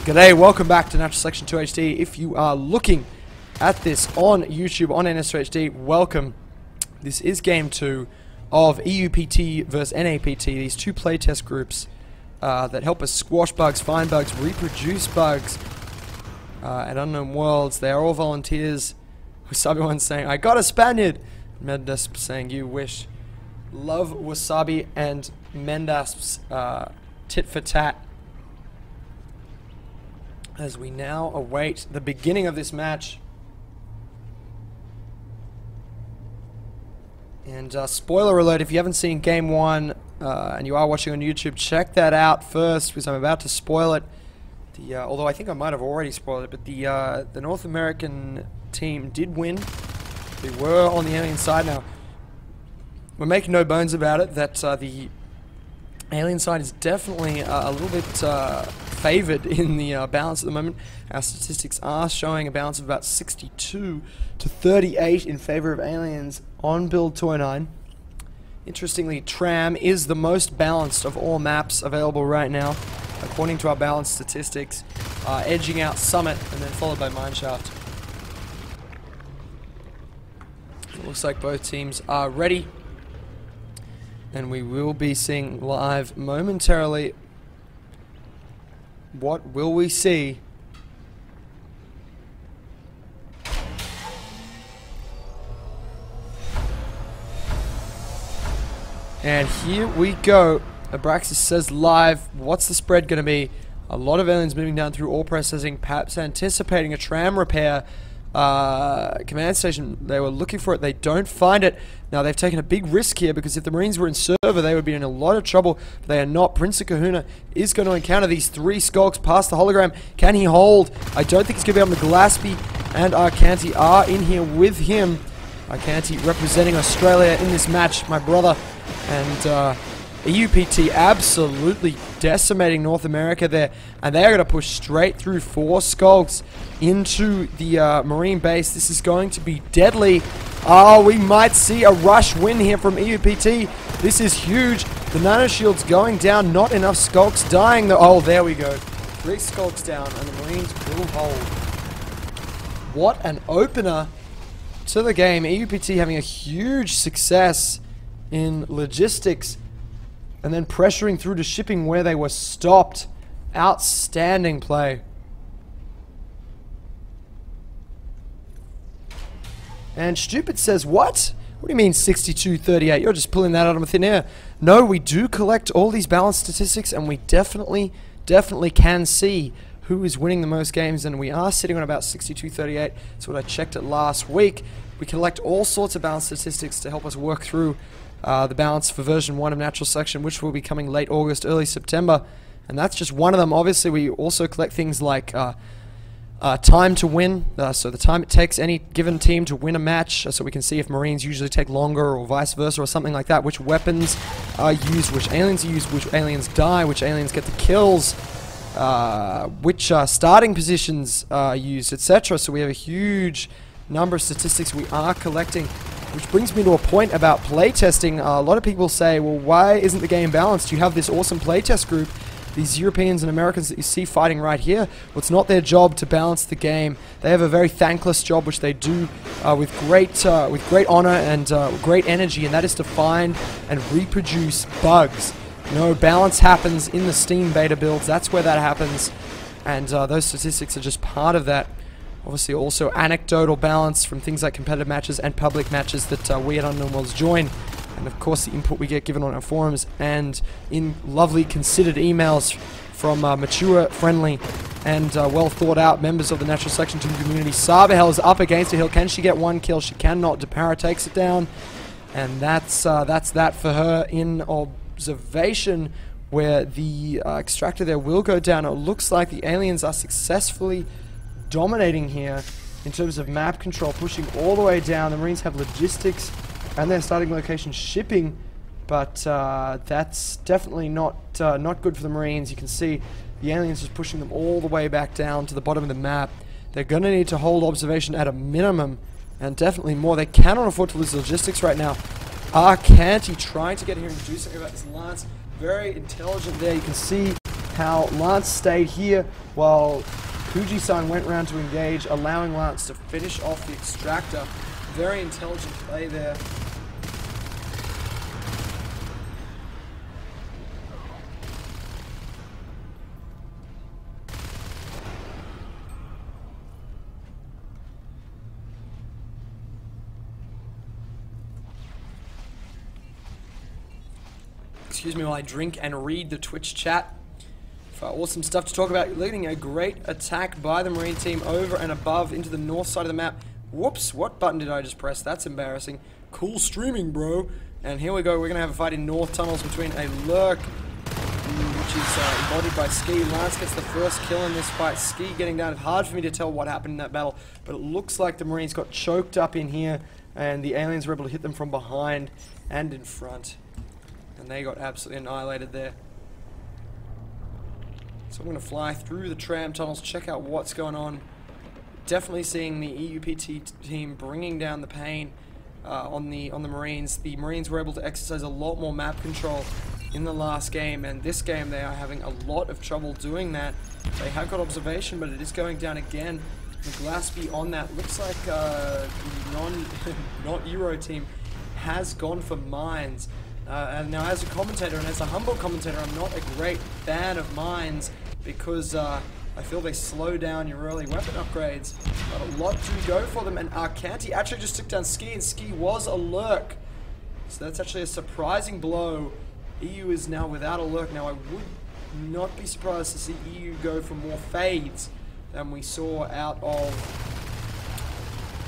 G'day, welcome back to Natural Selection 2HD. If you are looking at this on YouTube on NS2HD, welcome. This is game 2 of EUPT versus NAPT, these two playtest groups that help us squash bugs, find bugs, reproduce bugs at unknown worlds. They are all volunteers. Wasabi1 saying, I got a Spaniard! Mendasp saying, you wish. Love Wasabi and Mendasp's tit for tat. As we now await the beginning of this match. And spoiler alert, if you haven't seen game 1 and you are watching on YouTube, check that out first because I'm about to spoil it. Although I think I might have already spoiled it, but the North American team did win. They were on the alien side. Now, we're making no bones about it that the alien side is definitely a little bit favored in the balance at the moment. Our statistics are showing a balance of about 62 to 38 in favor of aliens on build 209. Interestingly, Tram is the most balanced of all maps available right now, according to our balance statistics, edging out Summit and then followed by Mineshaft. It looks like both teams are ready, and we will be seeing live momentarily. What will we see? And here we go. Abraxas says live. What's the spread going to be? A lot of aliens moving down through ore processing, perhaps anticipating a tram repair. Command station, they were looking for it, they don't find it. Now they've taken a big risk here because if the Marines were in server they would be in a lot of trouble, but they are not. Prince of Kahuna is going to encounter these 3 skulks past the hologram. Can he hold? I don't think he's going to be able to. Gillespie and Arcanti are in here with him. Arcanti representing Australia in this match, my brother. And EUPT absolutely decimating North America there, and they are going to push straight through 4 skulks into the Marine base. This is going to be deadly. Oh, we might see a rush win here from EUPT. This is huge. The nanoshields going down, not enough skulks dying though. Oh, there we go. 3 skulks down, and the Marines will hold. What an opener to the game. EUPT having a huge success in logistics and then pressuring through to shipping where they were stopped. Outstanding play. And Stupid says, what? What do you mean 62-38? You're just pulling that out of thin air. No, we do collect all these balance statistics, and we definitely can see who is winning the most games, and we are sitting on about 62-38. That's what I checked it last week. We collect all sorts of balance statistics to help us work through the balance for version 1 of Natural Selection, which will be coming late August, early September. And that's just one of them. Obviously, we also collect things like time to win, so the time it takes any given team to win a match, so we can see if Marines usually take longer or vice versa or something like that, which weapons are used, which aliens are used, which aliens die, which aliens get the kills, which starting positions are used, etc. So we have a huge number of statistics we are collecting, which brings me to a point about playtesting. A lot of people say, well, why isn't the game balanced? You have this awesome playtest group, these Europeans and Americans that you see fighting right here. Well, it's not their job to balance the game. They have a very thankless job, which they do with great honor and great energy, and that is to find and reproduce bugs. No, balance happens in the Steam beta builds. That's where that happens, and those statistics are just part of that. Obviously also anecdotal balance from things like competitive matches and public matches that we at Unknown Worlds join. And of course the input we get given on our forums and in lovely considered emails from mature, friendly and well thought out members of the Natural Selection Team community. Sabahel is up against a hill. Can she get 1 kill? She cannot. Depara takes it down. And that's that for her in observation, where the extractor there will go down. It looks like the aliens are successfully dominating here in terms of map control, pushing all the way down. The Marines have logistics and their starting location shipping, but that's definitely not good for the Marines. You can see the aliens just pushing them all the way back down to the bottom of the map. They're going to need to hold observation at a minimum, and definitely more. They cannot afford to lose logistics right now. Arcanti trying to get here and do something about this lance. Very intelligent there. You can see how Lance stayed here while Fuji-san went round to engage, allowing Lance to finish off the extractor. Very intelligent play there. Excuse me while I drink and read the Twitch chat. Awesome stuff to talk about. Leading a great attack by the Marine team over and above into the north side of the map. Whoops, what button did I just press? That's embarrassing. Cool streaming, bro. And here we go. We're going to have a fight in north tunnels between a Lurk, which is embodied by Ski. Lance gets the first kill in this fight. Ski getting down. It's hard for me to tell what happened in that battle, but it looks like the Marines got choked up in here, and the aliens were able to hit them from behind and in front. And they got absolutely annihilated there. So I'm going to fly through the tram tunnels, check out what's going on. Definitely seeing the EUPT team bringing down the pain on the Marines. The Marines were able to exercise a lot more map control in the last game, and this game they are having a lot of trouble doing that. They have got observation, but it is going down again. The Glaspie on that. Looks like the not Euro team has gone for mines. And now as a commentator, and as a humble commentator, I'm not a great fan of mines because I feel they slow down your early weapon upgrades. But a lot do go for them, and Arcanti actually just took down Ski, and Ski was a Lurk. So that's actually a surprising blow. EU is now without a Lurk. Now I would not be surprised to see EU go for more fades than we saw out of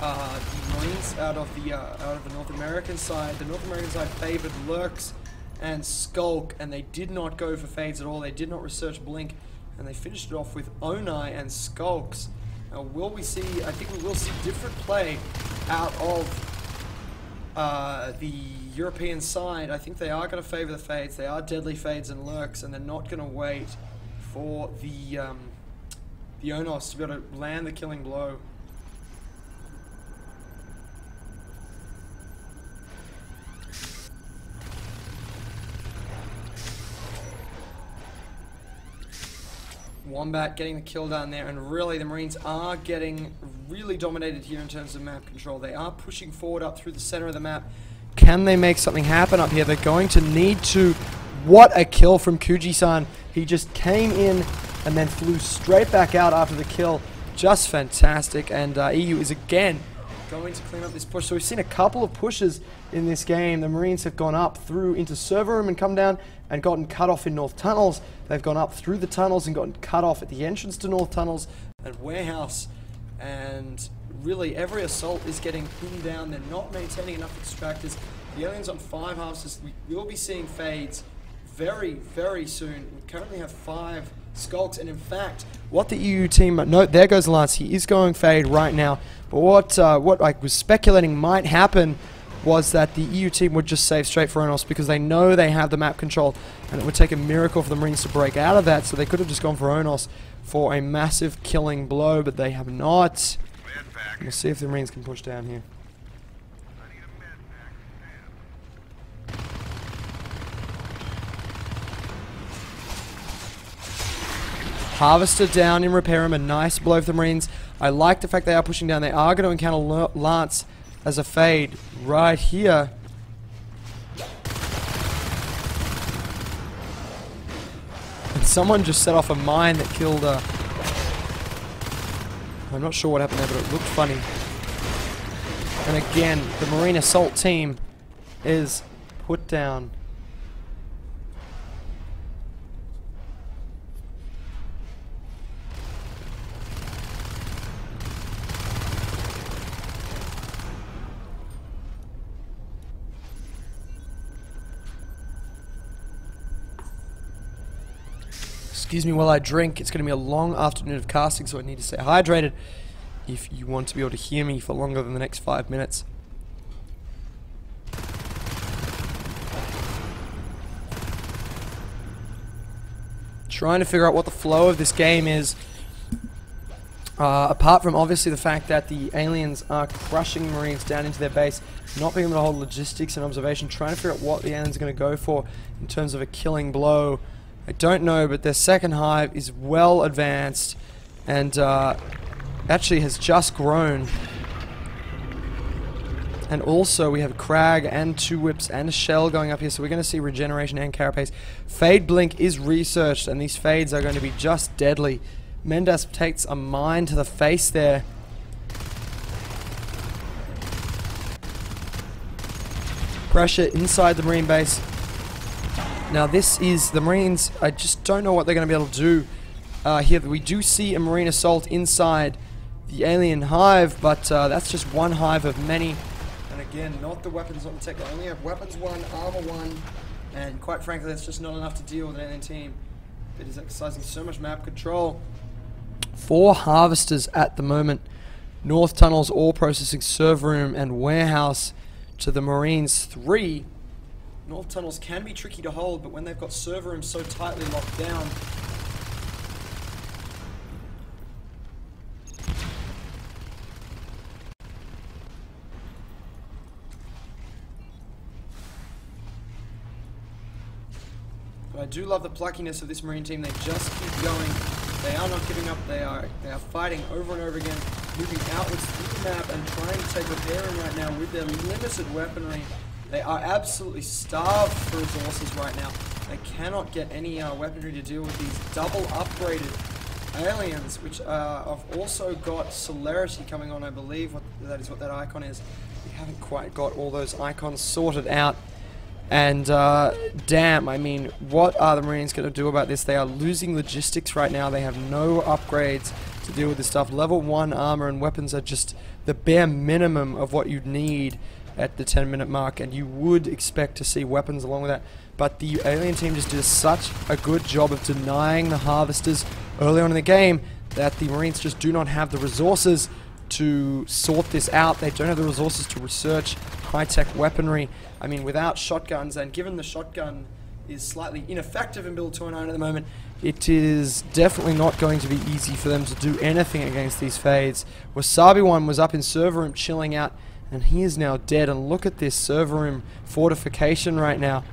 the Marines, out of the North American side. The North American side favored Lurks and Skulk, and they did not go for fades at all. They did not research Blink, and they finished it off with Onai and Skulks. Now, will we see? I think we will see different play out of the European side. I think they are going to favor the fades. They are deadly fades and Lurks, and they're not going to wait for the Onos to be able to land the killing blow. Wombat getting the kill down there, and really the Marines are getting really dominated here in terms of map control. They are pushing forward up through the center of the map. Can they make something happen up here? They're going to need to. What a kill from Kuji-san. He just came in and then flew straight back out after the kill. Just fantastic, and EU is again going to clean up this push. So we've seen a couple of pushes in this game. The Marines have gone up through into server room and come down and gotten cut off in North Tunnels. They've gone up through the tunnels and gotten cut off at the entrance to North Tunnels and Warehouse. And really every assault is getting pinned down. They're not maintaining enough extractors. The aliens on 5 halves, we will be seeing fades very, very soon. We currently have 5 Skulks, and in fact, what the EU team, no, there goes Lance, he is going fade right now. But what I was speculating might happen was that the EU team would just save straight for Onos because they know they have the map control, and it would take a miracle for the Marines to break out of that, so they could have just gone for Onos for a massive killing blow, but they have not. We'll see if the Marines can push down here. Harvester down in repair room, a nice blow for the Marines. I like the fact they are pushing down. They are going to encounter Lance as a fade right here. And someone just set off a mine that killed I'm not sure what happened there, but it looked funny. And again, the Marine assault team is put down. Excuse me while I drink. It's going to be a long afternoon of casting, so I need to stay hydrated if you want to be able to hear me for longer than the next 5 minutes. Trying to figure out what the flow of this game is. Apart from obviously the fact that the aliens are crushing Marines down into their base, not being able to hold logistics and observation, trying to figure out what the aliens are going to go for in terms of a killing blow. I don't know, but their second hive is well advanced and actually has just grown. And also we have a Crag and 2 whips and a shell going up here, so we're going to see regeneration and carapace. Fade blink is researched, and these fades are going to be just deadly. Mendas takes a mine to the face there. Pressure inside the Marine base. Now this is the Marines. I just don't know what they're going to be able to do here. We do see a Marine assault inside the alien hive, but that's just one hive of many. And again, not the weapons, not the tech. They only have weapons 1, armor 1, and quite frankly, that's just not enough to deal with an alien team that is exercising so much map control. 4 harvesters at the moment. North tunnels, ore processing, server room, and warehouse to the Marines 3. North tunnels can be tricky to hold, but when they've got server rooms so tightly locked down, but I do love the pluckiness of this Marine team. They just keep going. They are not giving up. They are fighting over and over again, moving outwards through the map and trying to take repair in right now with their limited weaponry. They are absolutely starved for resources right now. They cannot get any weaponry to deal with these double upgraded aliens, which have also got celerity coming on, I believe. That is what that icon is. We haven't quite got all those icons sorted out. And damn, I mean, what are the Marines going to do about this? They are losing logistics right now. They have no upgrades to deal with this stuff. Level 1 armor and weapons are just the bare minimum of what you'd need at the 10-minute mark, and you would expect to see weapons along with that. But the alien team just did such a good job of denying the harvesters early on in the game that the Marines just do not have the resources to sort this out. They don't have the resources to research high-tech weaponry. I mean, without shotguns, and given the shotgun is slightly ineffective in build 209 at the moment, it is definitely not going to be easy for them to do anything against these fades. Wasabi-1 was up in server room chilling out, and he is now dead. And look at this server room fortification right now.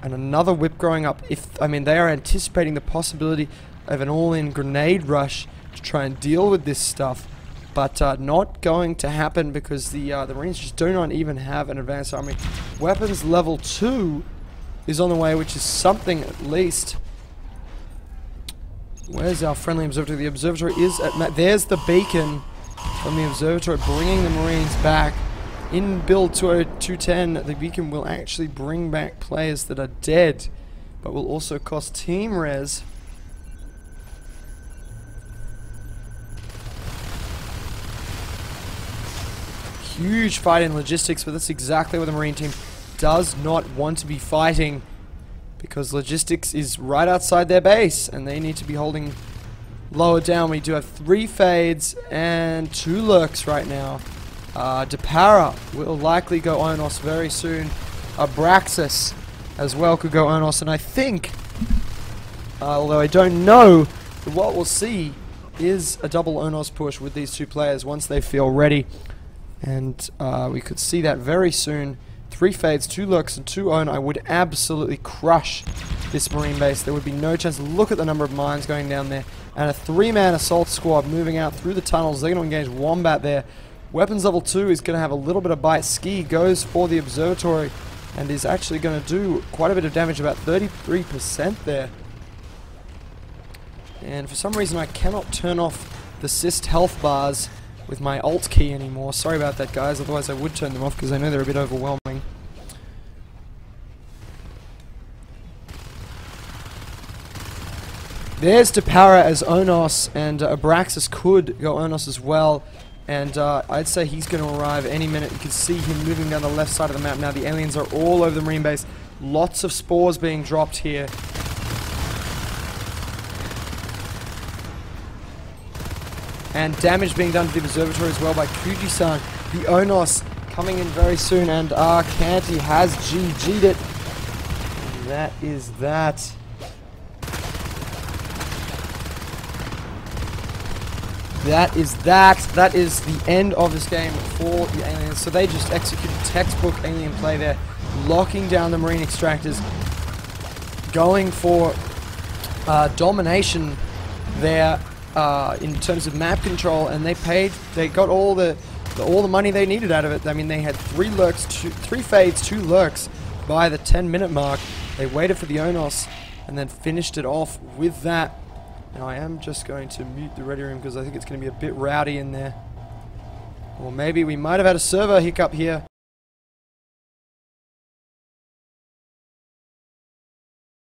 And another whip growing up. I mean, they are anticipating the possibility of an all-in grenade rush to try and deal with this stuff. But not going to happen because the Marines just do not even have an advanced army. Weapons level 2 is on the way, which is something at least. Where's our friendly observatory? The observatory is at... There's the beacon from the observatory, bringing the Marines back. In build 210, the beacon will actually bring back players that are dead, but will also cost team res. Huge fight in logistics, but that's exactly what the Marine team does not want to be fighting, because logistics is right outside their base and they need to be holding lower down. We do have 3 fades and 2 lurks right now. Depara will likely go Onos very soon. Abraxas as well could go Onos, and I think, although I don't know, what we'll see is a double Onos push with these 2 players once they feel ready. And we could see that very soon. 3 fades, 2 lurks, and 2 own. I would absolutely crush this Marine base. There would be no chance. Look at the number of mines going down there. And a 3-man assault squad moving out through the tunnels. They're going to engage Wombat there. Weapons level 2 is going to have a little bit of bite. Ski goes for the observatory and is actually going to do quite a bit of damage, about 33% there. And for some reason I cannot turn off the assist health bars with my alt key anymore. Sorry about that, guys, otherwise I would turn them off because I know they're a bit overwhelming. There's Depara as Onos, and Abraxas could go Onos as well. And I'd say he's going to arrive any minute. You can see him moving down the left side of the map now. The aliens are all over the Marine base. Lots of spores being dropped here. And damage being done to the observatory as well by Kuji-san. The Onos coming in very soon, and Kanti has GG'd it. And that is that. That is that. That is the end of this game for the aliens. So they just executed textbook alien play there, locking down the Marine extractors, going for domination there in terms of map control, and they got all the money they needed out of it. I mean, they had 3 lurks, 3 fades, 2 lurks by the 10-minute mark. They waited for the Onos and then finished it off with that. Now I am just going to mute the ready room because I think it's going to be a bit rowdy in there. Or maybe we might have had a server hiccup here.